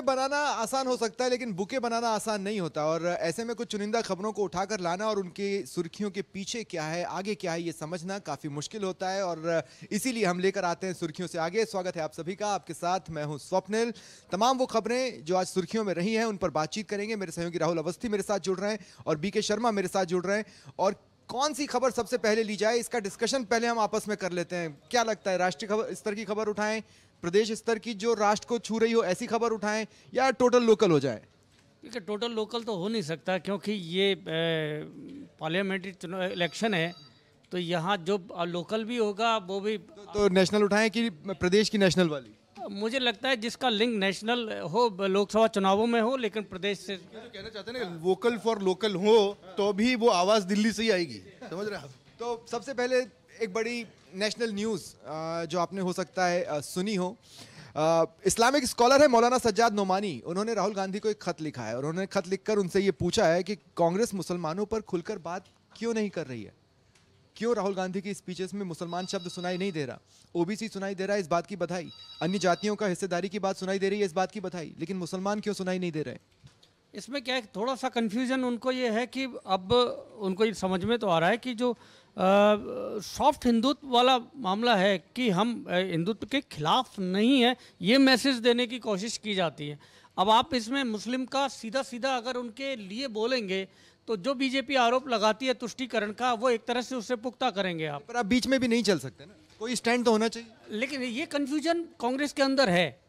बनाना आसान हो सकता है लेकिन बुके बनाना आसान नहीं होता, और ऐसे में कुछ चुनिंदा खबरों को उठाकर लाना और उनके सुर्खियों के पीछे क्या है, आगे क्या है, ये समझना काफी मुश्किल होता है। और इसीलिए हम लेकर आते हैं सुर्खियों से आगे। स्वागत है आप सभी का, आपके साथ मैं हूं स्वप्निल। तमाम वो खबरें जो आज सुर्खियों में रही हैं उन पर बातचीत करेंगे। मेरे सहयोगी राहुल अवस्थी मेरे साथ जुड़ रहे हैं और बीके शर्मा मेरे साथ जुड़ रहे हैं। और कौन सी खबर सबसे पहले ली जाए, इसका डिस्कशन पहले हम आपस में कर लेते हैं। क्या लगता है, राष्ट्रीय स्तर की खबर उठाएं, प्रदेश स्तर की जो राष्ट्र को छू रही हो ऐसी खबर उठाएं, या टोटल लोकल हो जाए? ठीक है, टोटल लोकल तो हो नहीं सकता क्योंकि ये पार्लियामेंट्री चुनाव इलेक्शन है, तो यहाँ जो लोकल भी होगा वो भी तो नेशनल उठाएं कि प्रदेश की नेशनल वाली? मुझे लगता है जिसका लिंक नेशनल हो, लोकसभा चुनावों में हो, लेकिन प्रदेश से जो कहना चाहते हैं ना, वोकल फॉर लोकल हो तो भी वो आवाज़ दिल्ली से ही आएगी, समझ रहे हैं आप? तो सबसे पहले एक बड़ी नेशनल न्यूज़ जो आपने हो सकता है सुनी हो। इस्लामिक स्कॉलर है मौलाना सज्जाद नोमानी, उन्होंने राहुल गांधी को एक खत लिखा है और उन्होंने खत लिखकर उनसे ये पूछा है कि कांग्रेस मुसलमानों पर खुलकर बात क्यों नहीं कर रही है, क्यों राहुल गांधी की स्पीचेस में मुसलमान शब्द सुनाई नहीं दे रहा, ओबीसी सुनाई दे रहा है इस बात की बधाई, अन्य जातियों का हिस्सेदारी की बात सुनाई दे रही है इस बात की बधाई, लेकिन मुसलमान क्यों सुनाई नहीं दे रहे? इसमें क्या है, थोड़ा सा कंफ्यूजन उनको ये है कि अब उनको ये समझ में तो आ रहा है कि जो सॉफ्ट हिंदुत्व वाला मामला है कि हम हिंदुत्व के खिलाफ नहीं है, ये मैसेज देने की कोशिश की जाती है। अब आप इसमें मुस्लिम का सीधा सीधा अगर उनके लिए बोलेंगे तो जो बीजेपी आरोप लगाती है तुष्टीकरण का, वो एक तरह से उससे पुख्ता करेंगे आप। पर आप बीच में भी नहीं चल सकते ना, कोई स्टैंड तो होना चाहिए। लेकिन ये कन्फ्यूजन कांग्रेस के अंदर है,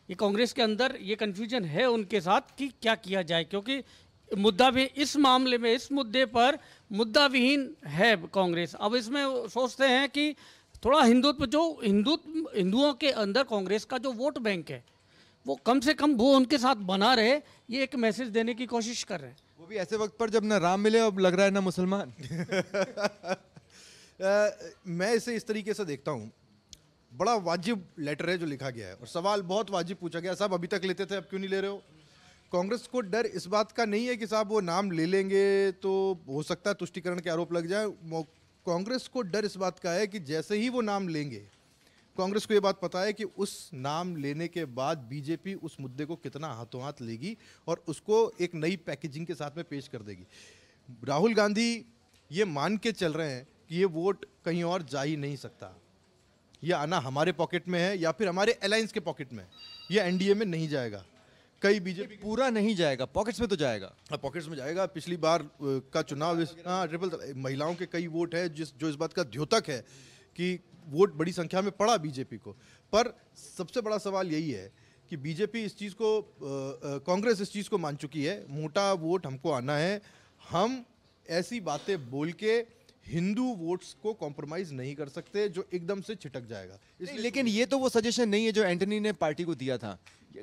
ये कांग्रेस के अंदर ये कन्फ्यूजन है उनके साथ कि क्या किया जाए, क्योंकि मुद्दा भी इस मामले में, इस मुद्दे पर मुद्दा विहीन है कांग्रेस। अब इसमें सोचते हैं कि थोड़ा हिंदुत्व, जो हिंदुओं के अंदर कांग्रेस का जो वोट बैंक है वो कम से कम वो उनके साथ बना रहे, ये एक मैसेज देने की कोशिश कर रहे हैं। वो भी ऐसे वक्त पर जब ना राम मिले अब लग रहा है ना मुसलमान। मैं इसे इस तरीके से देखता हूँ, बड़ा वाजिब लेटर है जो लिखा गया है और सवाल बहुत वाजिब पूछा गया। साहब अभी तक लेते थे, अब क्यों नहीं ले रहे हो? कांग्रेस को डर इस बात का नहीं है कि साहब वो नाम ले लेंगे तो हो सकता है तुष्टीकरण के आरोप लग जाए। कांग्रेस को डर इस बात का है कि जैसे ही वो नाम लेंगे, कांग्रेस को ये बात पता है कि उस नाम लेने के बाद बीजेपी उस मुद्दे को कितना हाथों हाथ लेगी और उसको एक नई पैकेजिंग के साथ में पेश कर देगी। राहुल गांधी ये मान के चल रहे हैं कि ये वोट कहीं और जा ही नहीं सकता, ये आना हमारे पॉकेट में है या फिर हमारे अलायंस के पॉकेट में, ये एनडीए में नहीं जाएगा। कई बीजेपी पूरा नहीं जाएगा, पॉकेट्स में तो जाएगा। हाँ, पॉकेट्स में जाएगा। पिछली बार का चुनाव ट्रिपल महिलाओं के कई वोट है जो इस बात का द्योतक है कि वोट बड़ी संख्या में पड़ा बीजेपी को। पर सबसे बड़ा सवाल यही है कि बीजेपी इस चीज़ को, कांग्रेस इस चीज़ को मान चुकी है, मोटा वोट हमको आना है, हम ऐसी बातें बोल के हिंदू वोट्स को कॉम्प्रोमाइज नहीं कर सकते जो एकदम से छिटक जाएगा। लेकिन ये तो वो सजेशन नहीं है जो एंटनी ने पार्टी को दिया था।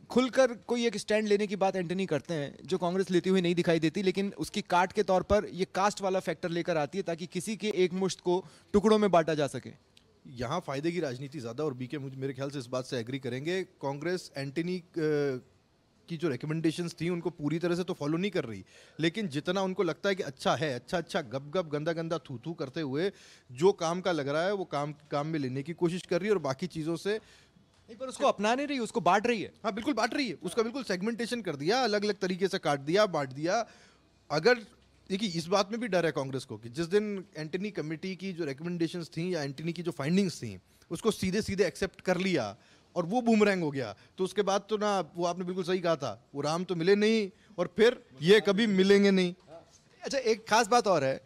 खुलकर कोई एक स्टैंड लेने की बात एंटनी करते हैं जो कांग्रेस लेती हुई नहीं दिखाई देती, लेकिन उसकी काट के तौर पर ये कास्ट वाला फैक्टर लेकर आती है ताकि किसी के एक मुश्त को टुकड़ों में बांटा जा सके। यहाँ फायदे की राजनीति ज़्यादा, और बीके मेरे ख्याल से इस बात से एग्री करेंगे। कांग्रेस एंटनी की जो रिकमेंडेशंस थी उनको पूरी तरह से तो फॉलो नहीं कर रही, लेकिन जितना उनको लगता है कि अच्छा है, अच्छा गप गप गंदा गंदा थू थू करते हुए जो काम का लग रहा है वो काम में लेने की कोशिश कर रही है और बाकी चीज़ों से नहीं, पर उसको अपना नहीं रही, उसको बांट रही है। हाँ बिल्कुल बांट रही है, उसका बिल्कुल सेगमेंटेशन कर दिया, अलग अलग तरीके से काट दिया, बांट दिया। अगर देखिए इस बात में भी डर है कांग्रेस को कि जिस दिन एंटनी कमेटी की जो रिकमेंडेशंस थी या एंटनी की जो फाइंडिंग्स थी उसको सीधे सीधे एक्सेप्ट कर लिया और वो बूमरैंग हो गया, तो उसके बाद तो ना, वो आपने बिल्कुल सही कहा था, वो राम तो मिले नहीं और फिर ये कभी मिलेंगे नहीं। अच्छा, एक खास बात और है,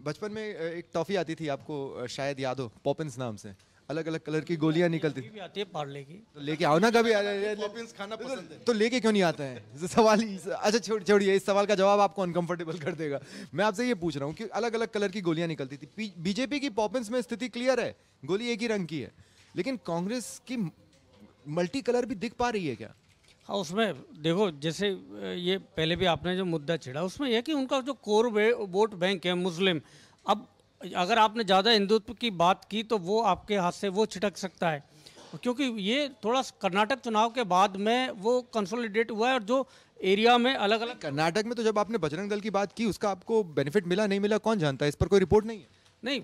बचपन में एक टॉफी आती थी, आपको शायद याद हो, पॉपिंस नाम से, अलग अलग कलर की गोलियां निकलती थी। आती है पार्ले की, तो लेके आओ ना कभी। पॉपिंस खाना पसंद है तो लेके क्यों नहीं आते हैं? सवाल ही, अच्छा छोड़िए, इस सवाल का जवाब आपको अनकंफर्टेबल कर देगा। मैं आपसे ये पूछ रहा हूँ कि अलग अलग कलर की गोलियां निकलती थी, बीजेपी की पॉपिंस में स्थिति क्लियर है, गोली एक ही रंग की है, लेकिन कांग्रेस की मल्टी कलर भी दिख पा रही है क्या? हाँ, उसमें देखो, जैसे ये पहले भी आपने जो मुद्दा छेड़ा उसमें यह कि उनका जो कोर वोट बैंक है मुस्लिम, अब अगर आपने ज़्यादा हिंदुत्व की बात की तो वो आपके हाथ से वो छिटक सकता है, क्योंकि ये थोड़ा कर्नाटक चुनाव के बाद में वो कंसोलिडेट हुआ है और जो एरिया में अलग अलग। कर्नाटक में तो जब आपने बजरंग दल की बात की उसका आपको बेनिफिट मिला नहीं मिला कौन जानता है, इस पर कोई रिपोर्ट नहीं है। नहीं,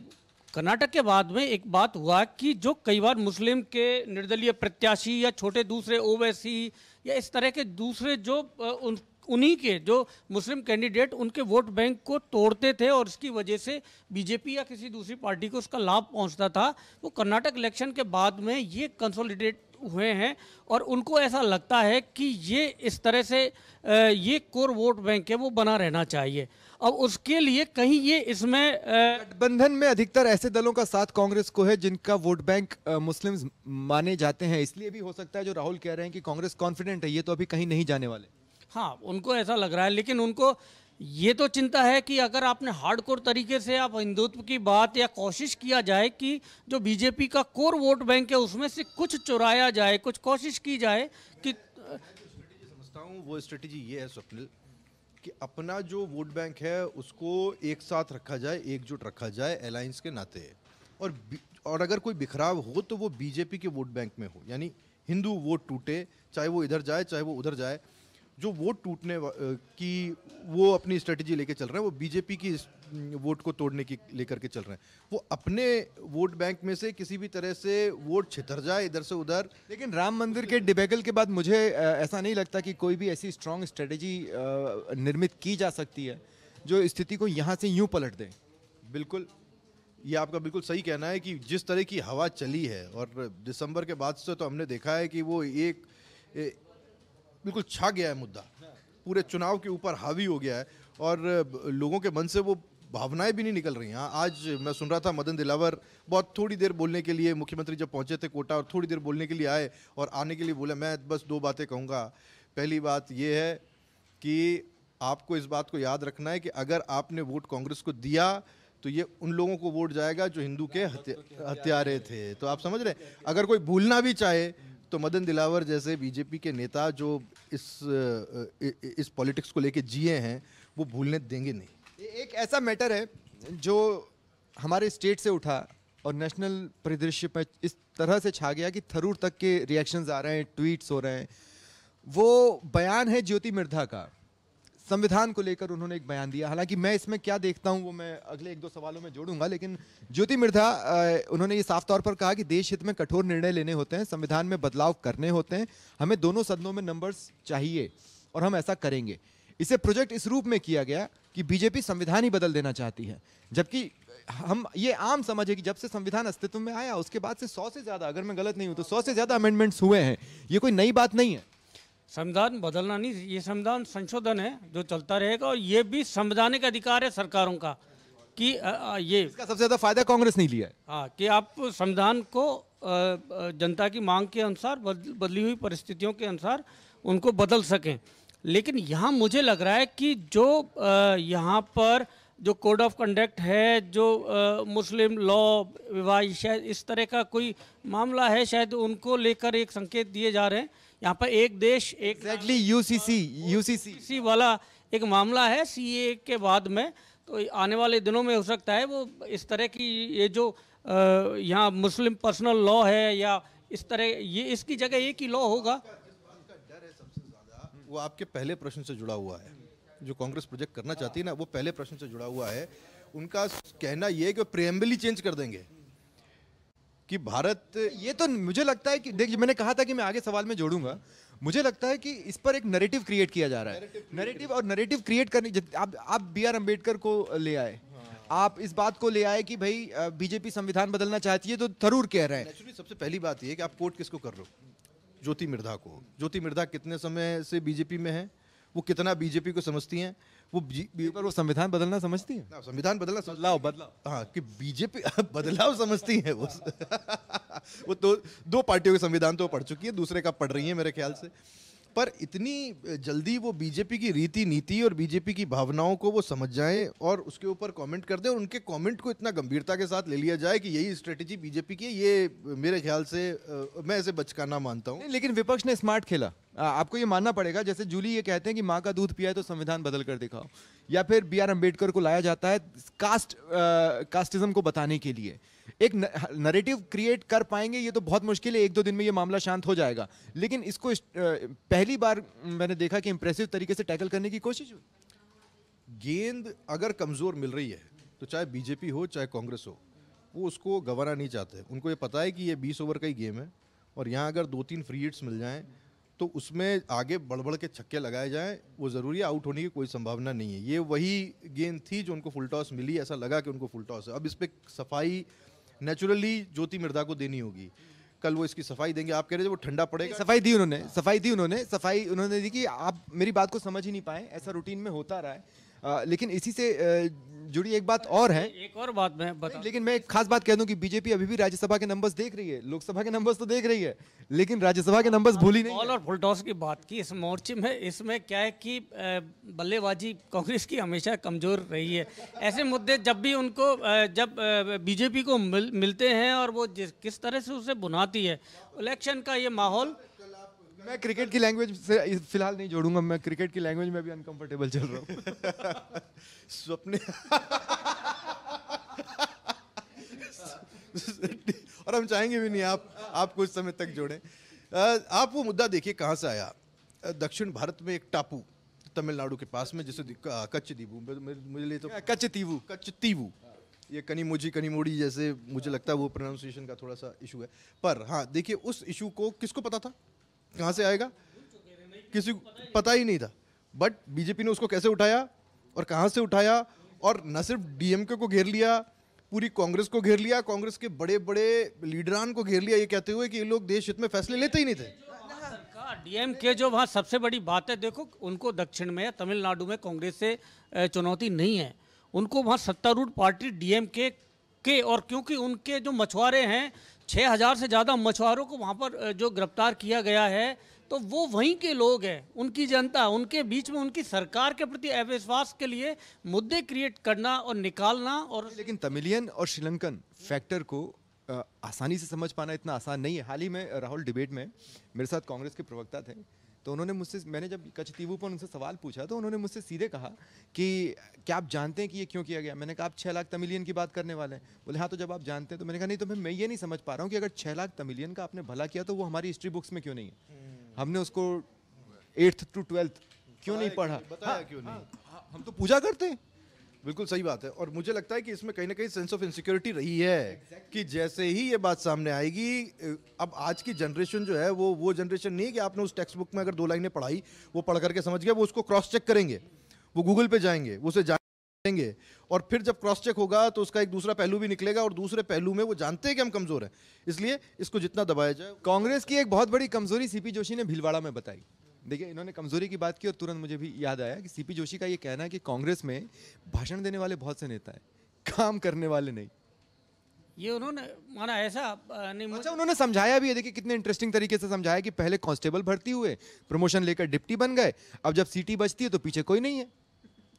कर्नाटक के बाद में एक बात हुआ कि जो कई बार मुस्लिम के निर्दलीय प्रत्याशी या छोटे दूसरे ओवैसी या इस तरह के दूसरे जो उन्हीं के जो मुस्लिम कैंडिडेट उनके वोट बैंक को तोड़ते थे और इसकी वजह से बीजेपी या किसी दूसरी पार्टी को उसका लाभ पहुंचता था, वो कर्नाटक इलेक्शन के बाद में ये कंसोलिडेट हुए हैं और उनको ऐसा लगता है कि ये इस तरह से ये कोर वोट बैंक है वो बना रहना चाहिए। अब उसके लिए कहीं ये इसमें गठबंधन में अधिकतर ऐसे दलों का साथ कांग्रेस को है जिनका वोट बैंक मुस्लिम्स माने जाते हैं, इसलिए भी हो सकता है जो राहुल कह रहे हैं कि कांग्रेस कॉन्फिडेंट है ये तो अभी कहीं नहीं जाने वाले। हाँ, उनको ऐसा लग रहा है, लेकिन उनको ये तो चिंता है कि अगर आपने हार्डकोर तरीके से आप हिंदुत्व की बात या कोशिश किया जाए कि जो बीजेपी का कोर वोट बैंक है उसमें से कुछ चुराया जाए, कुछ कोशिश की जाए कि समझता हूँ वो स्ट्रेटेजी ये है स्वप्निल कि अपना जो वोट बैंक है उसको एक साथ रखा जाए, एकजुट रखा जाए अलायंस के नाते, और अगर कोई बिखराव हो तो वो बीजेपी के वोट बैंक में हो, यानी हिंदू वोट टूटे, चाहे वो इधर जाए चाहे वो उधर जाए। जो वोट टूटने की वो अपनी स्ट्रेटजी लेके चल रहे हैं, वो बीजेपी की वोट को तोड़ने की लेकर के चल रहे हैं। वो अपने वोट बैंक में से किसी भी तरह से वोट छितर जाए इधर से उधर। लेकिन राम मंदिर के डिबेकल के बाद मुझे ऐसा नहीं लगता कि कोई भी ऐसी स्ट्रांग स्ट्रेटजी निर्मित की जा सकती है जो स्थिति को यहाँ से यूं पलट दे। बिल्कुल, ये आपका बिल्कुल सही कहना है कि जिस तरह की हवा चली है और दिसंबर के बाद से तो हमने देखा है कि वो एक बिल्कुल छा गया है मुद्दा, पूरे चुनाव के ऊपर हावी हो गया है और लोगों के मन से वो भावनाएं भी नहीं निकल रही हैं। आज मैं सुन रहा था मदन दिलावर बहुत थोड़ी देर बोलने के लिए, मुख्यमंत्री जब पहुंचे थे कोटा और थोड़ी देर बोलने के लिए आए और आने के लिए बोले, मैं बस 2 बातें कहूँगा। पहली बात ये है कि आपको इस बात को याद रखना है कि अगर आपने वोट कांग्रेस को दिया तो ये उन लोगों को वोट जाएगा जो हिंदू के हत्यारे थे। तो आप समझ रहे हैं, अगर कोई भूलना भी चाहे तो मदन दिलावर जैसे बीजेपी के नेता जो इस पॉलिटिक्स को लेके जिए हैं वो भूलने देंगे नहीं। एक ऐसा मैटर है जो हमारे स्टेट से उठा और नेशनल परिदृश्य पर इस तरह से छा गया कि थरूर तक के रिएक्शंस आ रहे हैं, ट्वीट्स हो रहे हैं। वो बयान है ज्योति मिर्धा का, संविधान को लेकर उन्होंने एक बयान दिया। हालांकि मैं इसमें क्या देखता हूं वो मैं अगले 1-2 सवालों में जोड़ूंगा, लेकिन ज्योति मिर्धा उन्होंने ये साफ तौर पर कहा कि देश हित में कठोर निर्णय लेने होते हैं, संविधान में बदलाव करने होते हैं, हमें दोनों सदनों में नंबर्स चाहिए और हम ऐसा करेंगे। इसे प्रोजेक्ट इस रूप में किया गया कि बीजेपी संविधान ही बदल देना चाहती है, जबकि हम ये आम समझ है कि जब से संविधान अस्तित्व में आया उसके बाद से 100 से ज्यादा, अगर मैं गलत नहीं हूं तो 100 से ज्यादा अमेंडमेंट्स हुए हैं। ये कोई नई बात नहीं है। संविधान बदलना नहीं, ये संविधान संशोधन है जो चलता रहेगा और ये भी संवैधानिक अधिकार है सरकारों का कि ये इसका सबसे ज्यादा फायदा कांग्रेस नहीं लिया है। हाँ, कि आप संविधान को जनता की मांग के अनुसार, बदली हुई परिस्थितियों के अनुसार उनको बदल सकें। लेकिन यहाँ मुझे लग रहा है कि जो यहाँ पर जो कोड ऑफ कंडक्ट है, जो मुस्लिम लॉ, विवाह, शायद इस तरह का कोई मामला है, शायद उनको लेकर एक संकेत दिए जा रहे हैं। यहाँ पर एक देश एक एग्जैक्टली यूसीसी वाला एक मामला है सीए के बाद में, तो आने वाले दिनों में हो सकता है वो इस तरह की ये जो यहाँ मुस्लिम पर्सनल लॉ है या इस तरह, ये इसकी जगह एक ही लॉ होगा। वो आपके पहले प्रश्न से जुड़ा हुआ है, जो कांग्रेस प्रोजेक्ट करना चाहती है ना, वो पहले प्रश्न से जुड़ा हुआ है। उनका कहना ये है कि प्रेम्बल ही चेंज कर देंगे कि भारत, ये तो मुझे लगता है कि देखिए, मैंने कहा था कि मैं आगे सवाल में जोड़ूंगा। मुझे लगता है कि इस पर एक नैरेटिव क्रिएट किया जा रहा है, नैरेटिव क्रिएट करने। आप बी.आर. अम्बेडकर को ले आए, आप इस बात को ले आए कि भाई बीजेपी संविधान बदलना चाहती है, तो थरूर कह रहे हैं। नेचुरली सबसे पहली बात ये है कि आप कोर्ट किसको कर रहे हो? ज्योति मिर्धा को। ज्योति मिर्धा कितने समय से बीजेपी में है, वो कितना बीजेपी को समझती हैं, पर वो संविधान बदलना समझती है ना, संविधान बदलना बदलाव हाँ, कि बीजेपी बदलाव समझती है वो। वो तो 2 पार्टियों के संविधान तो पढ़ चुकी है, दूसरे का पढ़ रही है मेरे ख्याल से। पर इतनी जल्दी वो बीजेपी की रीति नीति और बीजेपी की भावनाओं को वो समझ जाएं और उसके ऊपर कमेंट कर दें और उनके कमेंट को इतना गंभीरता के साथ ले लिया जाए कि यही स्ट्रेटेजी बीजेपी की है, ये मेरे ख्याल से मैं इसे बचकाना मानता हूँ। लेकिन विपक्ष ने स्मार्ट खेला, आपको ये मानना पड़ेगा। जैसे जूली ये कहते हैं कि माँ का दूध पिया है तो संविधान बदल कर दिखाओ, या फिर बी.आर. अम्बेडकर को लाया जाता है कास्टिज्म को बताने के लिए। एक नैरेटिव क्रिएट कर पाएंगे ये तो बहुत मुश्किल है, 1-2 दिन में ये मामला शांत हो जाएगा। लेकिन इसको पहली बार मैंने देखा कि इंप्रेसिव तरीके से टैकल करने की कोशिश हुई। गेंद अगर कमजोर मिल रही है तो चाहे बीजेपी हो चाहे कांग्रेस हो, वो उसको गंवाना नहीं चाहते। उनको ये पता है कि ये 20 ओवर का ही गेम है और यहाँ अगर 2-3 फ्री हिट्स मिल जाएं तो उसमें आगे बढ़ के छक्के लगाए जाएं, वो ज़रूरी है, आउट होने की कोई संभावना नहीं है। ये वही गेंद थी जो उनको फुल टॉस मिली, ऐसा लगा कि उनको फुल टॉस है। अब इस पर सफाई नेचुरली ज्योति मिर्धा को देनी होगी, कल वो इसकी सफाई देंगे। आप कह रहे थे वो ठंडा पड़ेगा, सफाई उन्होंने दी कि आप मेरी बात को समझ ही नहीं पाए, ऐसा रूटीन में होता रहा है। लेकिन इसी से जुड़ी एक बात और है, एक और बात मैं बता, लेकिन मैं एक खास बात कह दूं कि बीजेपी अभी भी राज्यसभा के नंबर्स देख रही है, लोकसभा के नंबर्स तो देख रही है, लेकिन राज्यसभा के नंबर्स भूली नहीं बॉल और फुल टॉस की बात की इस मोर्चे में। इसमें क्या है कि बल्लेबाजी कांग्रेस की हमेशा कमजोर रही है। ऐसे मुद्दे जब भी उनको जब बीजेपी को मिलते हैं और वो किस तरह से उसे बुनाती है, इलेक्शन का ये माहौल। मैं क्रिकेट की लैंग्वेज से फिलहाल नहीं जोड़ूंगा, मैं क्रिकेट की लैंग्वेज में भी अनकंफर्टेबल चल रहा हूँ। स्वप्ने और हम चाहेंगे भी नहीं आप कुछ समय तक जोड़ें। आप वो मुद्दा देखिए कहाँ से आया। दक्षिण भारत में एक टापू तमिलनाडु के पास में जिसे कच्छ द्वीप, मुझे लिए तो कच्छ तीवू, ये कनीमोड़ी जैसे मुझे लगता है वो प्रोनाउंसिएशन का थोड़ा सा इशू है। पर हाँ देखिए, उस इशू को किसको पता था कहाँ से आएगा, किसी को पता ही नहीं था। बट बीजेपी ने उसको कैसे उठाया और कहाँ से उठाया, और न सिर्फ डीएमके को घेर लिया, पूरी कांग्रेस को घेर लिया, कांग्रेस के बड़े बड़े लीडरान को घेर लिया, ये कहते हुए कि ये लोग देश हित में फैसले लेते ही नहीं थे। डीएमके जो वहाँ सबसे बड़ी बात है, देखो उनको दक्षिण में तमिलनाडु में कांग्रेस से चुनौती नहीं है, उनको वहाँ सत्तारूढ़ पार्टी डीएमके के, और क्योंकि उनके जो मछुआरे हैं 6000 से ज़्यादा मछुआरों को वहाँ पर जो गिरफ्तार किया गया है, तो वो वहीं के लोग हैं, उनकी जनता, उनके बीच में उनकी सरकार के प्रति अविश्वास के लिए मुद्दे क्रिएट करना और निकालना। और लेकिन तमिलियन और श्रीलंकन फैक्टर को आसानी से समझ पाना इतना आसान नहीं है। हाल ही में राहुल डिबेट में मेरे साथ कांग्रेस के प्रवक्ता थे, तो उन्होंने मुझसे, मैंने जब कच्छ तीवू पर उनसे सवाल पूछा तो उन्होंने मुझसे सीधे कहा कि क्या आप जानते हैं कि ये क्यों किया गया। मैंने कहा आप 6 लाख तमिलियन की बात करने वाले हैं। बोले हाँ, तो जब आप जानते हैं। तो मैंने कहा नहीं, तो मैं ये नहीं समझ पा रहा हूँ कि अगर 6 लाख तमिलियन का आपने भला किया तो वो हमारी हिस्ट्री बुक्स में क्यों नहीं है, हमने उसको 8th to 12th क्यों नहीं पढ़ा, बताया क्यों नहीं। हम तो पूजा करते हैं। बिल्कुल सही बात है। और मुझे लगता है कि इसमें कहीं ना कहीं सेंस ऑफ इनसिक्योरिटी रही है कि जैसे ही ये बात सामने आएगी, अब आज की जनरेशन जो है वो जनरेशन नहीं है कि आपने उस टेक्स्ट बुक में अगर 2 लाइनें पढ़ाई, वो पढ़ करके समझ गया, वो उसको क्रॉस चेक करेंगे, वो गूगल पे जाएंगे, वो उसे जानेंगे, और फिर जब क्रॉस चेक होगा तो उसका एक दूसरा पहलू भी निकलेगा, और दूसरे पहलू में वो जानते हैं कि हम कमजोर हैं, इसलिए इसको जितना दबाया जाए। कांग्रेस की एक बहुत बड़ी कमजोरी सीपी जोशी ने भीलवाड़ा में बताई। देखिए, इन्होंने कमजोरी की बात की और तुरंत मुझे भी याद आया कि सीपी जोशी का ये कहना है कि कांग्रेस में भाषण देने वाले बहुत से नेता हैं, काम करने वाले नहीं। ये उन्होंने माना ऐसा नहीं। अच्छा, उन्होंने समझाया भी है, देखिए कितने इंटरेस्टिंग तरीके से समझाया कि पहले कांस्टेबल भर्ती हुए, प्रमोशन लेकर डिप्टी बन गए, अब जब सीटी बचती है तो पीछे कोई नहीं है।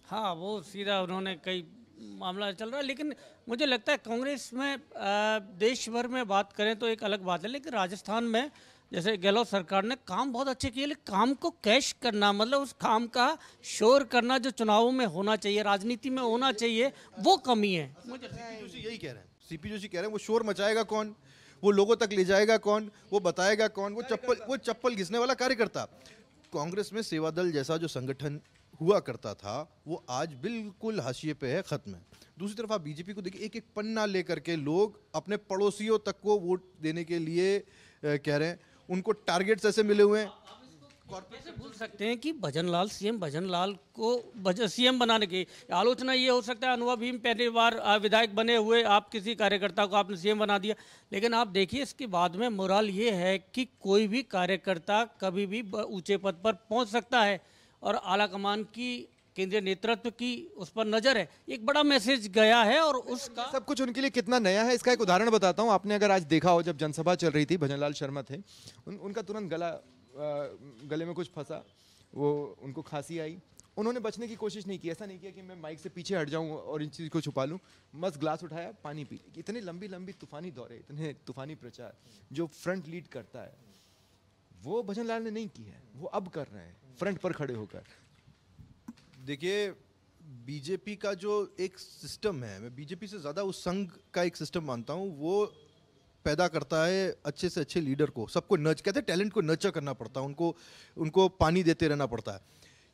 हाँ, वो सीधा उन्होंने कई मामला चल रहा है। लेकिन मुझे लगता है कांग्रेस में देश भर में बात करें तो एक अलग बात है, लेकिन राजस्थान में जैसे गहलोत सरकार ने काम बहुत अच्छे किए, लेकिन काम को कैश करना, मतलब उस काम का शोर करना जो चुनावों में होना चाहिए, राजनीति में होना चाहिए, वो कमी है। मुझे सीपी जोशी यही कह रहे हैं, सीपी जोशी कह रहे हैं वो शोर मचाएगा कौन, वो लोगों तक ले जाएगा कौन, वो बताएगा कौन, वो चप्पल घिसने वाला कार्यकर्ता। कांग्रेस में सेवा दल जैसा जो संगठन हुआ करता था वो आज बिल्कुल हाशिए पे है, खत्म है। दूसरी तरफ आप बीजेपी को देखिए, एक एक पन्ना लेकर के लोग अपने पड़ोसियों तक को वोट देने के लिए कह रहे हैं, उनको टारगेट्स ऐसे मिले हुए हैं। कैसे भूल सकते हैं कि भजनलाल, सीएम भजनलाल को सीएम बनाने की आलोचना ये हो सकता है, अनुभव भीम पहली बार विधायक बने हुए आप किसी कार्यकर्ता को आपने सीएम बना दिया, लेकिन आप देखिए इसके बाद में मोराल ये है कि कोई भी कार्यकर्ता कभी भी ऊंचे पद पर पहुंच सकता है, और आला कमान की केंद्रीय नेतृत्व की उस पर नजर है। एक बड़ा मैसेज गया है, और उसका सब कुछ उनके लिए कितना नया है इसका एक उदाहरण बताता हूँ। आपने अगर आज देखा हो, जब जनसभा चल रही थी, भजनलाल शर्मा थे, उनका तुरंत गले में कुछ फंसा, वो उनको खांसी आई, उन्होंने बचने की कोशिश नहीं की, ऐसा नहीं किया कि मैं माइक से पीछे हट जाऊं और इन चीज़ को छुपा लूं, बस ग्लास उठाया, पानी पी। इतने लंबी लंबी तूफानी दौरे, इतने तूफानी प्रचार जो फ्रंट लीड करता है, वो भजनलाल ने नहीं की है, वो अब कर रहे हैं फ्रंट पर खड़े होकर। देखिए, बीजेपी का जो एक सिस्टम है, मैं बीजेपी से ज़्यादा उस संघ का एक सिस्टम मानता हूँ, वो पैदा करता है अच्छे से अच्छे लीडर को, सबको कहते हैं टैलेंट को नर्चर करना पड़ता है, उनको पानी देते रहना पड़ता है।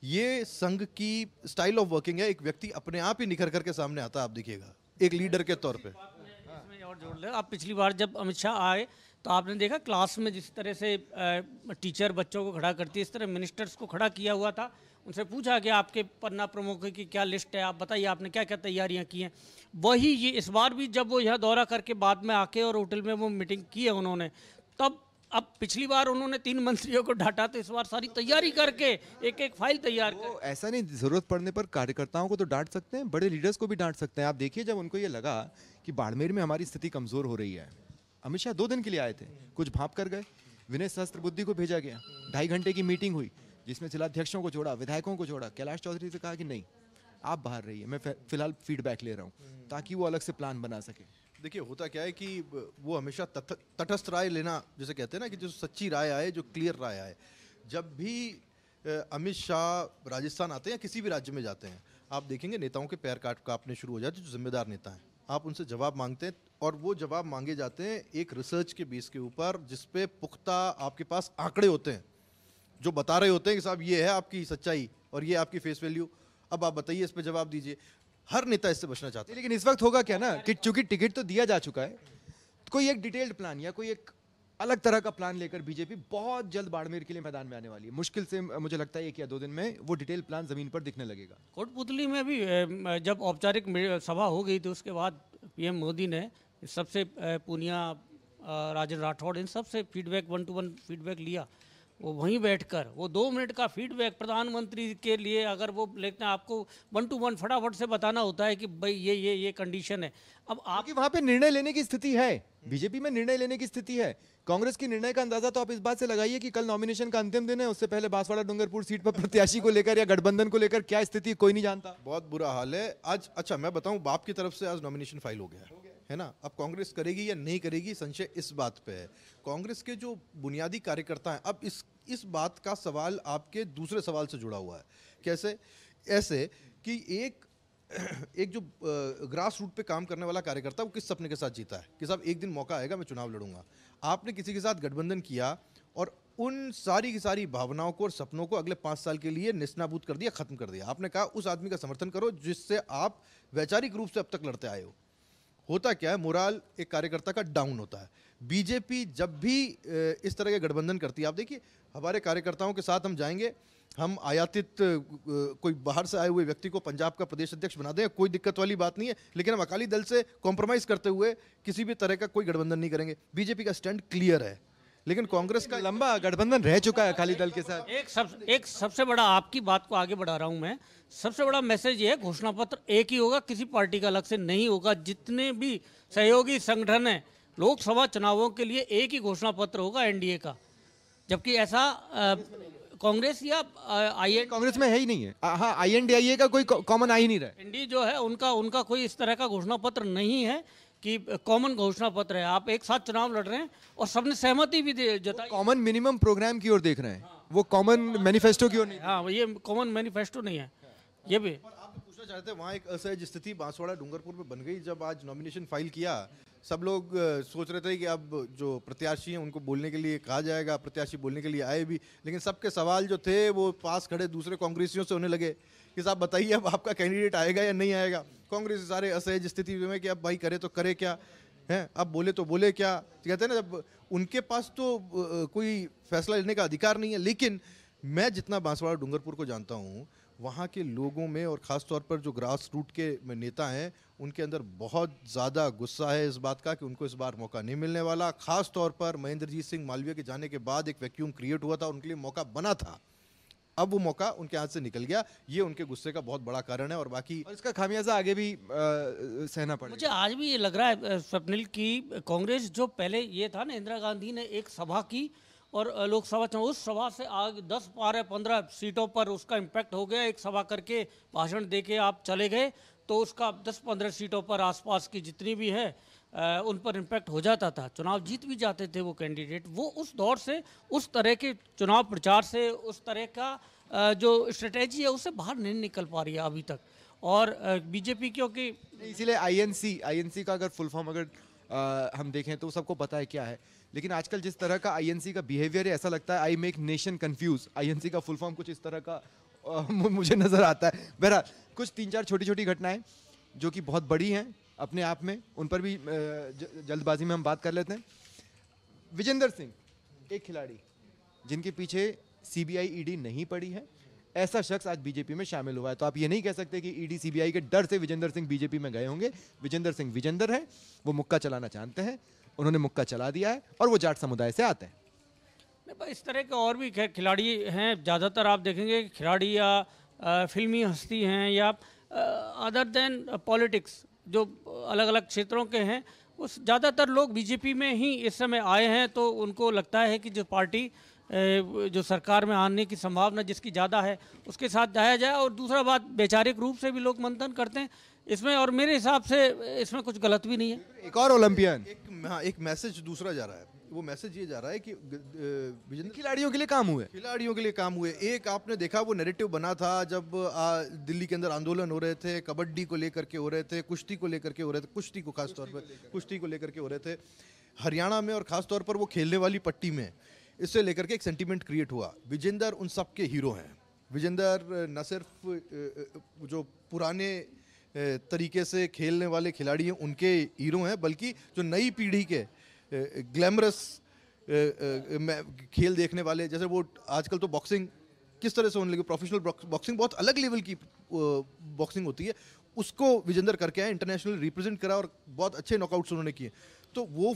ये संघ की स्टाइल ऑफ वर्किंग है, एक व्यक्ति अपने आप ही निखर करके सामने आता है, आप देखिएगा एक लीडर के तौर पे। इसमें और जोड़ ले, आप पिछली बार जब अमित शाह आए तो आपने देखा क्लास में जिस तरह से टीचर बच्चों को खड़ा करती है, इस तरह मिनिस्टर्स को खड़ा किया हुआ था। उनसे पूछा कि आपके पन्ना प्रमुखों की क्या लिस्ट है, आप बताइए आपने क्या क्या तैयारियां की हैं। वही ये इस बार भी जब वो यहाँ दौरा करके बाद में आके और होटल में वो मीटिंग की है उन्होंने, तब अब पिछली बार उन्होंने 3 मंत्रियों को डांटा, तो इस बार सारी तैयारी करके एक एक फाइल तैयार कर। ऐसा नहीं, जरूरत पड़ने पर कार्यकर्ताओं को तो डांट सकते हैं, बड़े लीडर्स को भी डांट सकते हैं। आप देखिए, जब उनको ये लगा कि बाड़मेर में हमारी स्थिति कमजोर हो रही है, अमित शाह 2 दिन के लिए आए थे, कुछ भाप कर गए, विनय सहस्त्रबुद्धि को भेजा गया, 2.5 घंटे की मीटिंग हुई जिसमें जिलाध्यक्षों को जोड़ा, विधायकों को जोड़ा। कैलाश चौधरी से कहा कि नहीं, आप बाहर रहिए, मैं फिलहाल फीडबैक ले रहा हूँ, ताकि वो अलग से प्लान बना सके। देखिए होता क्या है कि वो हमेशा तटस्थ राय लेना, जैसे कहते हैं ना कि जो सच्ची राय आए, जो क्लियर राय आए। जब भी अमित शाह राजस्थान आते हैं या किसी भी राज्य में जाते हैं, आप देखेंगे नेताओं के पैर कांपने शुरू हो जाते हैं। जो जिम्मेदार नेता हैं, आप उनसे जवाब मांगते हैं और वो जवाब मांगे जाते हैं एक रिसर्च के बेस के ऊपर, जिसपे पुख्ता आपके पास आंकड़े होते हैं जो बता रहे होते हैं कि साहब ये है आपकी सच्चाई और ये आपकी फेस वैल्यू, अब आप बताइए, इस पे जवाब दीजिए। हर नेता इससे बचना चाहता है। लेकिन इस वक्त होगा क्या ना कि चूंकि टिकट तो दिया जा चुका है, तो कोई एक डिटेल्ड प्लान या कोई एक अलग तरह का प्लान लेकर बीजेपी बहुत जल्द बाड़मेर के लिए मैदान में आने वाली है। मुश्किल से मुझे लगता है 1 या 2 दिन में वो डिटेल प्लान जमीन पर दिखने लगेगा। कोटपुतली में भी जब औपचारिक सभा हो गई थी, उसके बाद पीएम मोदी ने सबसे पूनिया, राजन राठौड़, इन सबसे फीडबैक 1 to 1 फीडबैक लिया। वो वहीं बैठकर वो 2 मिनट का फीडबैक प्रधानमंत्री के लिए अगर वो लेते हैं, आपको 1 to 1 फटाफट से बताना होता है कि भाई ये कंडीशन है। अब आपकी वहां पे निर्णय लेने की स्थिति है, बीजेपी में निर्णय लेने की स्थिति है। कांग्रेस की निर्णय का अंदाजा तो आप इस बात से लगाइए कि कल नॉमिनेशन का अंतिम दिन है, उससे पहले बांसवाड़ा डूंगरपुर सीट पर प्रत्याशी को लेकर या गठबंधन को लेकर क्या स्थिति कोई नहीं जानता। बहुत बुरा हाल है आज। अच्छा मैं बताऊं, बाप की तरफ से आज नॉमिनेशन फाइल हो गया है ना। अब कांग्रेस करेगी या नहीं करेगी, संशय इस बात पे है। कांग्रेस के जो बुनियादी कार्यकर्ता हैं, अब इस बात का सवाल आपके दूसरे सवाल से जुड़ा हुआ है। कैसे? ऐसे कि एक जो ग्रास रूट पे काम करने वाला कार्यकर्ता, वो किस सपने के साथ जीता है कि साहब एक दिन मौका आएगा, मैं चुनाव लड़ूंगा। आपने किसी के साथ गठबंधन किया और उन सारी की सारी भावनाओं को और सपनों को अगले 5 साल के लिए निस्नाबूद कर दिया, खत्म कर दिया। आपने कहा उस आदमी का समर्थन करो जिससे आप वैचारिक रूप से अब तक लड़ते आए हो। होता क्या है, मोराल एक कार्यकर्ता का डाउन होता है। बीजेपी जब भी इस तरह के गठबंधन करती है, आप देखिए हमारे कार्यकर्ताओं के साथ हम जाएंगे, हम आयातित कोई बाहर से आए हुए व्यक्ति को पंजाब का प्रदेश अध्यक्ष बना दें, कोई दिक्कत वाली बात नहीं है। लेकिन हम अकाली दल से कॉम्प्रोमाइज करते हुए किसी भी तरह का कोई गठबंधन नहीं करेंगे। बीजेपी का स्टैंड क्लियर है। लेकिन कांग्रेस का लंबा गठबंधन रह चुका है अकाली दल के साथ। एक सबसे बड़ा, आपकी बात को आगे बढ़ा रहा हूं मैं, सबसे बड़ा मैसेज ये है, घोषणा पत्र एक ही होगा, किसी पार्टी का अलग से नहीं होगा। जितने भी सहयोगी संगठन है, लोकसभा चुनावों के लिए एक ही घोषणा पत्र होगा एनडीए का। जबकि ऐसा कांग्रेस या कांग्रेस में है ही नहीं है। हाँ, आईएनडीआईए का कोई कॉमन आ ही नहीं रहा है। एनडीए जो है उनका कोई इस तरह का घोषणा पत्र नहीं है कि कॉमन घोषणा पत्र है। आप एक साथ चुनाव लड़ रहे हैं और सबने सहमति भी जताई। कॉमन मिनिमम प्रोग्राम की ओर देख रहे हैं, वो कॉमन मैनिफेस्टो की ओर नहीं। हाँ, ये कॉमन मैनिफेस्टो नहीं है ये भी। आप पूछना चाहते हैं, वहाँ एक असहज स्थिति बांसवाड़ा डूंगरपुर में बन गई। जब आज नॉमिनेशन फाइल किया, सब लोग सोच रहे थे कि अब जो प्रत्याशी हैं उनको बोलने के लिए कहा जाएगा, प्रत्याशी बोलने के लिए आए भी। लेकिन सबके सवाल जो थे वो पास खड़े दूसरे कांग्रेसियों से होने लगे कि साहब बताइए अब आपका कैंडिडेट आएगा या नहीं आएगा। कांग्रेस सारे असहज स्थिति में कि अब भाई करे तो करे क्या है, अब बोले तो बोले क्या। कहते हैं ना, जब उनके पास तो कोई फैसला लेने का अधिकार नहीं है। लेकिन मैं जितना बांसवाड़ा डूंगरपुर को जानता हूँ, वहाँ के लोगों में और ख़ास तौर पर जो ग्रास रूट के नेता हैं, उनके अंदर बहुत ज़्यादा गुस्सा है इस बात का कि उनको इस बार मौका नहीं मिलने वाला। ख़ास तौर पर महेंद्रजीत सिंह मालवीय के जाने के बाद एक वैक्यूम क्रिएट हुआ था, उनके लिए मौका बना था, अब वो मौका उनके हाथ से निकल गया। ये उनके गुस्से का बहुत बड़ा कारण है। और बाकी इसका खामियाजा आगे भी सहना पड़ेगा। मुझे आज भी ये लग रहा है स्वप्निल की कांग्रेस जो पहले ये था ना, इंदिरा गांधी ने एक सभा की और लोकसभा चुनाव, उस सभा से आगे 10, 12, 15 सीटों पर उसका इम्पैक्ट हो गया। एक सभा करके भाषण दे के आप चले गए तो उसका 10-15 सीटों पर आसपास की जितनी भी है उन पर इम्पैक्ट हो जाता था, चुनाव जीत भी जाते थे वो कैंडिडेट। वो उस दौर से, उस तरह के चुनाव प्रचार से, उस तरह का जो स्ट्रेटेजी है उससे बाहर नहीं निकल पा रही है अभी तक। और बीजेपी क्योंकि इसीलिए आईएनसी का अगर फुल फॉर्म अगर हम देखें तो सबको पता है क्या है। लेकिन आजकल जिस तरह का आईएनसी का बिहेवियर है, ऐसा लगता है I make nation confuse. INC का फुल फॉर्म कुछ इस तरह का मुझे नजर आता है। बहरहाल कुछ 3-4 छोटी-छोटी घटनाएं जो कि बहुत बड़ी हैं अपने आप में, उन पर भी जल्दबाजी में हम बात कर लेते हैं। विजेंदर सिंह, एक खिलाड़ी जिनके पीछे सीबीआई ईडी नहीं पड़ी है, ऐसा शख्स आज बीजेपी में शामिल हुआ है। तो आप ये नहीं कह सकते कि ईडी सीबीआई के डर से विजेंदर सिंह बीजेपी में गए होंगे। विजेंदर सिंह विजेंदर है, वो मुक्का चलाना जानते हैं, उन्होंने मुक्का चला दिया है और वो जाट समुदाय से आते हैं। नहीं भाई, इस तरह के और भी खिलाड़ी हैं। ज़्यादातर आप देखेंगे कि खिलाड़ी या फिल्मी हस्ती हैं या अदर देन पॉलिटिक्स जो अलग अलग क्षेत्रों के हैं, उस ज़्यादातर लोग बीजेपी में ही इस समय आए हैं। तो उनको लगता है कि जो पार्टी जो सरकार में आने की संभावना जिसकी ज़्यादा है उसके साथ जाया जाए। और दूसरा बात, वैचारिक रूप से भी लोग मंथन करते हैं इसमें, और मेरे हिसाब से इसमें कुछ गलत भी नहीं है। एक और ओलंपियन, एक मैसेज दूसरा जा रहा है। वो मैसेज ये जा रहा है कि विजेंद्र खिलाड़ियों के लिए काम हुए, खिलाड़ियों के लिए काम हुए। एक आपने देखा वो नैरेटिव बना था जब दिल्ली के अंदर आंदोलन हो रहे थे, कबड्डी को लेकर के हो रहे थे, कुश्ती को लेकर के हो रहे थे, कुश्ती को खास तौर पर कुश्ती को लेकर के हो रहे थे हरियाणा में, और खास तौर पर वो खेलने वाली पट्टी में। इससे लेकर के एक सेंटीमेंट क्रिएट हुआ। विजेंदर उन सब के हीरो हैं। विजेंदर न सिर्फ जो पुराने तरीके से खेलने वाले खिलाड़ी हैं उनके हीरो हैं, बल्कि जो नई पीढ़ी के ग्लैमरस खेल देखने वाले, जैसे वो आजकल तो बॉक्सिंग किस तरह से होने लगी, प्रोफेशनल बॉक्सिंग बहुत अलग लेवल की बॉक्सिंग होती है, उसको विजेंदर करके आए, इंटरनेशनल रिप्रेजेंट करा और बहुत अच्छे नॉकआउट्स उन्होंने किए। तो वो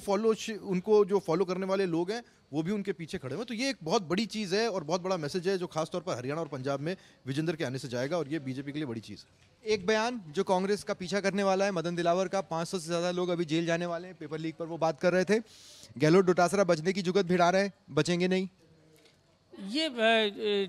उनको जो फॉलो करने वाले लोग हैं वो भी उनके पीछे खड़े हुए। तो ये एक बहुत बड़ी चीज़ है और बहुत बड़ा मैसेज है जो खासतौर पर हरियाणा और पंजाब में विजेंदर के आने से जाएगा, और ये बीजेपी के लिए बड़ी चीज़ है। एक बयान जो कांग्रेस का पीछा करने वाला है, मदन दिलावर का, 500 से ज्यादा लोग अभी जेल जाने वाले हैं, पेपर लीक पर वो बात कर रहे थे। गहलोत डोटासरा बचने की जुगत भिड़ा रहे हैं, बचेंगे नहीं। ये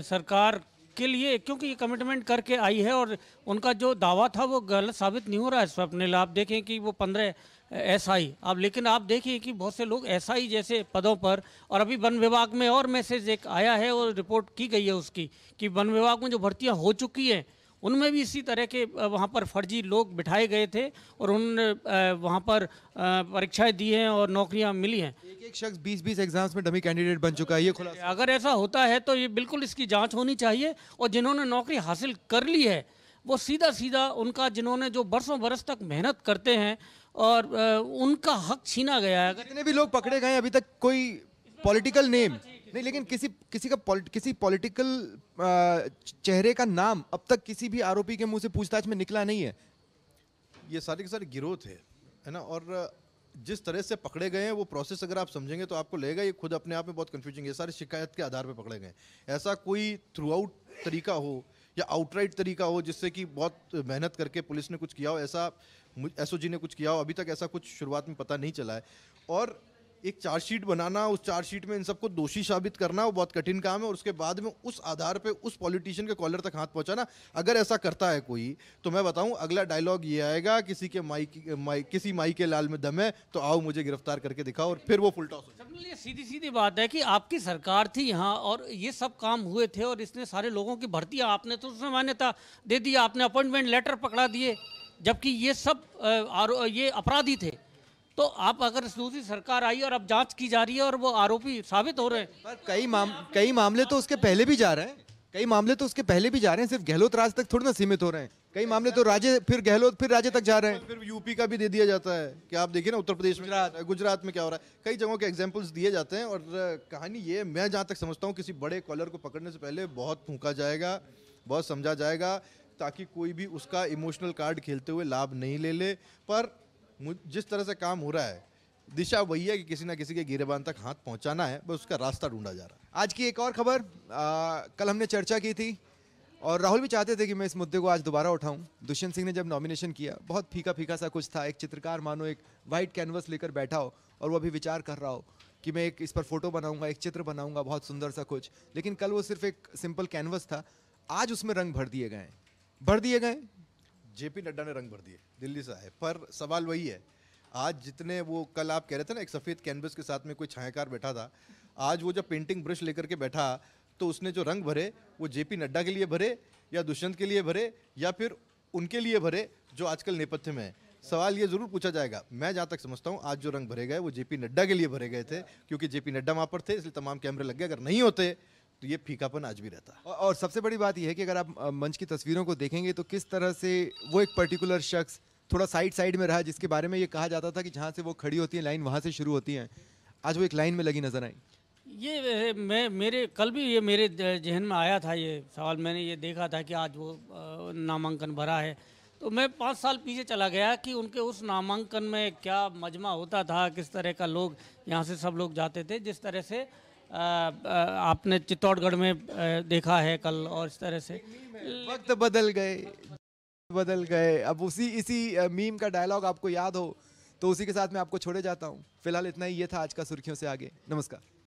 सरकार के लिए, क्योंकि ये कमिटमेंट करके आई है और उनका जो दावा था वो गलत साबित नहीं हो रहा है स्वप्निल। आप देखें कि वो 15 एसआई, आप लेकिन आप देखिए कि बहुत से लोग एसआई जैसे पदों पर, और अभी वन विभाग में और मैसेज एक आया है और रिपोर्ट की गई है उसकी कि वन विभाग में जो भर्तियां हो चुकी हैं उनमें भी इसी तरह के वहाँ पर फर्जी लोग बिठाए गए थे और उन्होंने वहाँ पर परीक्षाएं दी हैं और नौकरियाँ मिली हैं। एक शख्स 20-20 एग्जाम्स में डमी कैंडिडेट बन चुका है, ये खुला। अगर ऐसा होता है तो ये बिल्कुल इसकी जांच होनी चाहिए, और जिन्होंने नौकरी हासिल कर ली है वो सीधा सीधा उनका, जिन्होंने जो बरसों बरस तक मेहनत करते हैं और उनका हक छीना गया है। जितने भी लोग पकड़े गए अभी तक कोई पॉलिटिकल नेम नहीं, लेकिन किसी पॉलिटिकल चेहरे का नाम अब तक किसी भी आरोपी के मुंह से पूछताछ में निकला नहीं है। ये सारे के सारे गिरोह थे, है ना, और जिस तरह से पकड़े गए हैं वो प्रोसेस अगर आप समझेंगे तो आपको लगेगा ये खुद अपने आप में बहुत कंफ्यूजिंग है। ये सारे शिकायत के आधार पर पकड़े गए। ऐसा कोई थ्रू आउट तरीका हो या आउटराइट तरीका हो जिससे कि बहुत मेहनत करके पुलिस ने कुछ किया हो, ऐसा एसओजी ने कुछ किया हो, अभी तक ऐसा कुछ शुरुआत में पता नहीं चला है। और एक चार्जशीट बनाना, उस चार्जशीट में इन सबको दोषी साबित करना वो बहुत कठिन काम है, और उसके बाद में उस आधार पे उस पॉलिटिशियन के कॉलर तक हाथ पहुंचाना, अगर ऐसा करता है कोई तो मैं बताऊं अगला डायलॉग ये आएगा, किसी माई के लाल में दम है तो आओ मुझे गिरफ्तार करके दिखाओ, और फिर वो फुल टॉस हो जाएगा। ये सीधी सीधी बात है कि आपकी सरकार थी यहाँ और ये सब काम हुए थे और इसने सारे लोगों की भर्तियाँ आपने तो उसमें मान्यता दे दी, आपने अपॉइंटमेंट लेटर पकड़ा दिए, जबकि ये सब ये अपराधी थे। तो आप अगर दूसरी सरकार आई और अब जांच की जा रही है और वो आरोपी साबित हो रहे हैं, पर कई मामले तो उसके पहले भी जा रहे हैं, कई मामले तो उसके पहले भी जा रहे हैं, सिर्फ गहलोत राज तक थोड़ी ना सीमित हो रहे हैं। कई मामले तो राज्य, फिर गहलोत, फिर राज्य तक जा रहे हैं। फिर यूपी का भी दे दिया जाता है कि आप देखिए ना उत्तर प्रदेश में, गुजरात में क्या हो रहा है, कई जगहों के एग्जांपल्स दिए जाते हैं। और कहानी ये, मैं जहाँ तक समझता हूँ, किसी बड़े कॉलर को पकड़ने से पहले बहुत फूंका जाएगा, बहुत समझा जाएगा, ताकि कोई भी उसका इमोशनल कार्ड खेलते हुए लाभ नहीं ले ले। पर जिस तरह से काम हो रहा है, दिशा वही है कि किसी ना किसी के गिरेबान तक हाथ पहुंचाना है, बस उसका रास्ता ढूंढा जा रहा है। आज की एक और खबर, कल हमने चर्चा की थी और राहुल भी चाहते थे कि मैं इस मुद्दे को आज दोबारा उठाऊं। दुष्यंत सिंह ने जब नॉमिनेशन किया, बहुत फीका फीका सा कुछ था, एक चित्रकार मानो एक वाइट कैनवस लेकर बैठा हो और वो अभी विचार कर रहा हो कि मैं एक इस पर फोटो बनाऊंगा, एक चित्र बनाऊंगा, बहुत सुंदर सा कुछ। लेकिन कल वो सिर्फ एक सिंपल कैनवस था, आज उसमें रंग भर दिए गए। जेपी नड्डा ने रंग भर दिए, दिल्ली से आए। पर सवाल वही है, आज जितने वो कल आप कह रहे थे ना एक सफ़ेद कैनवस के साथ में कोई छायाकार बैठा था, आज वो जब पेंटिंग ब्रश लेकर के बैठा तो उसने जो रंग भरे वो जेपी नड्डा के लिए भरे या दुष्यंत के लिए भरे या फिर उनके लिए भरे जो आजकल नेपथ्य में है। सवाल ये जरूर पूछा जाएगा। मैं जहाँ तक समझता हूँ आज जो रंग भरे गए वो जेपी नड्डा के लिए भरे गए थे, क्योंकि जेपी नड्डा वहाँ पर थे इसलिए तमाम कैमरे लग गए। अगर नहीं होते तो ये फीकापन आज भी रहता। और सबसे बड़ी बात यह है कि अगर आप मंच की तस्वीरों को देखेंगे तो किस तरह से वो एक पर्टिकुलर शख्स थोड़ा साइड में रहा, जिसके बारे में ये कहा जाता था कि जहाँ से वो खड़ी होती है लाइन वहाँ से शुरू होती है। आज वो एक लाइन में लगी नजर आई। ये मैं मेरे कल भी ये मेरे जहन में आया था ये सवाल, मैंने ये देखा था कि आज वो नामांकन भरा है, तो मैं 5 साल पीछे चला गया कि उनके उस नामांकन में क्या मजमा होता था, किस तरह का लोग यहाँ से सब लोग जाते थे, जिस तरह से आपने चित्तौड़गढ़ में देखा है कल, और इस तरह से वक्त बदल गए। अब इसी मीम का डायलॉग आपको याद हो तो उसी के साथ मैं आपको छोड़े जाता हूँ। फिलहाल इतना ही, ये था आज का सुर्खियों से आगे। नमस्कार।